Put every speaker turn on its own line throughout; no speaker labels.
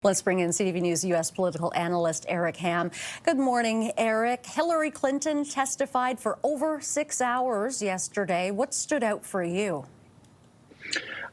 Let's bring in CTV News U.S. political analyst Eric Ham. Good morning, Eric. Hillary Clinton testified for over 6 hours yesterday. What stood out for you?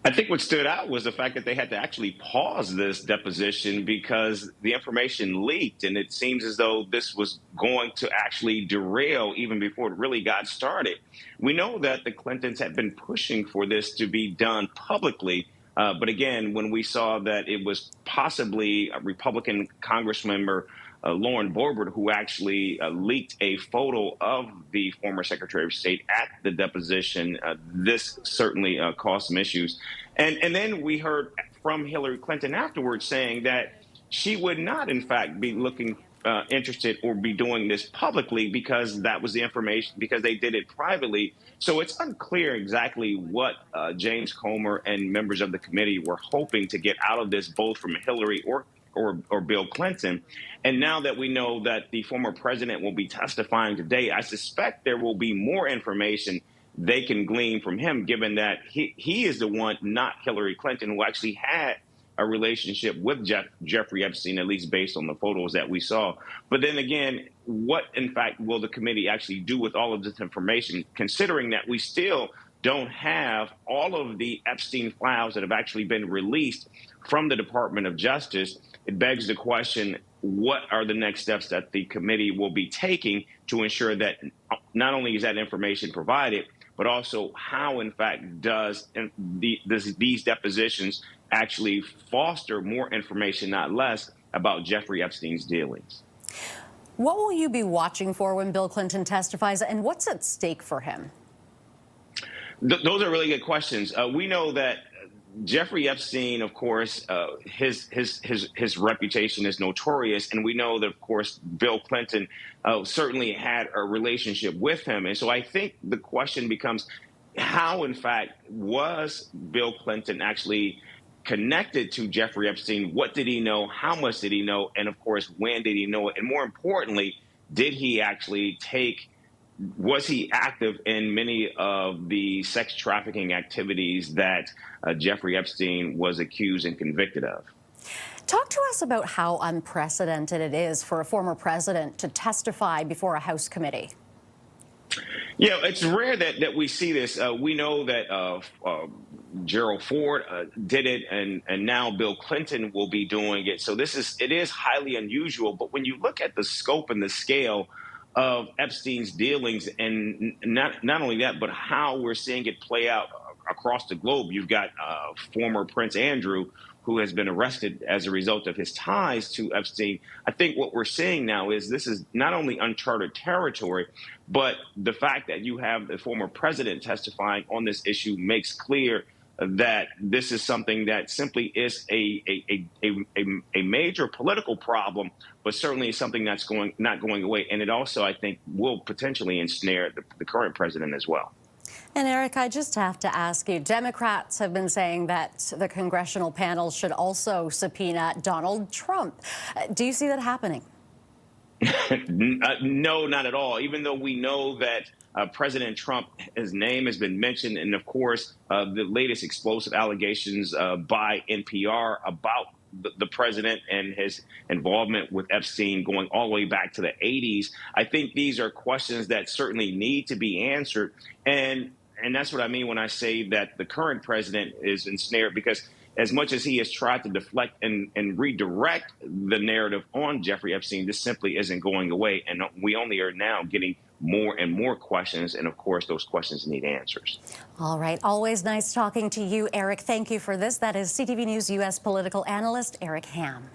I think what stood out was the fact that they had to actually pause this deposition because the information leaked, and it seems as though this was going to actually derail even before it really got started. We know that the Clintons had been pushing for this to be done publicly. But again, when we saw that it was possibly a Republican Congressmember, Lauren Boebert, who actually leaked a photo of the former Secretary of State at the deposition, this certainly caused some issues. And then we heard from Hillary Clinton afterwards saying that she would not, in fact, be looking interested or be doing this publicly because that was the information, because they did it privately. So it's unclear exactly what James Comer and members of the committee were hoping to get out of this, both from Hillary or Bill Clinton. And now that we know that the former president will be testifying today, I suspect there will be more information they can glean from him, given that he is the one, not Hillary Clinton, who actually had a relationship with Jeffrey Epstein, at least based on the photos that we saw. But then again, what, in fact, will the committee actually do with all of this information, considering that we still don't have all of the Epstein files that have actually been released from the Department of Justice? It begs the question, what are the next steps that the committee will be taking to ensure that not only is that information provided, but also how, in fact, does these depositions actually foster more information, not less, about Jeffrey Epstein's dealings?
What will you be watching for when Bill Clinton testifies, and what's at stake for him?
Those are really good questions. We know that Jeffrey Epstein, of course, his reputation is notorious, and we know that, of course, Bill Clinton certainly had a relationship with him. And so I think the question becomes, how, in fact, was Bill Clinton actually connected to Jeffrey Epstein? What did he know? How much did he know? And, of course, when did he know it? And more importantly, did he actually was he active in many of the sex trafficking activities that Jeffrey Epstein was accused and convicted of?
Talk to us about how unprecedented it is for a former president to testify before a House committee.
Yeah, it's rare that we see this. We know that Gerald Ford did it, and now Bill Clinton will be doing it. So it is highly unusual. But when you look at the scope and the scale of Epstein's dealings, and not only that, but how we're seeing it play out across the globe. You've got former Prince Andrew, who has been arrested as a result of his ties to Epstein. I think what we're seeing now is this is not only uncharted territory, but the fact that you have the former president testifying on this issue makes clear that this is something that simply is a major political problem, but certainly something that's not going away. And it also, I think, will potentially ensnare the current president as well.
And Eric, I just have to ask you, Democrats have been saying that the congressional panel should also subpoena Donald Trump. Do you see that happening?
No, not at all. Even though we know that President Trump, his name has been mentioned, and of course, the latest explosive allegations by NPR about the president and his involvement with Epstein going all the way back to the 80s. I think these are questions that certainly need to be answered. And that's what I mean when I say that the current president is ensnared, because as much as he has tried to deflect and redirect the narrative on Jeffrey Epstein, this simply isn't going away. And we only are now getting more and more questions. And of course, those questions need answers.
All right. Always nice talking to you, Eric. Thank you for this. That is CTV News U.S. political analyst Eric Ham.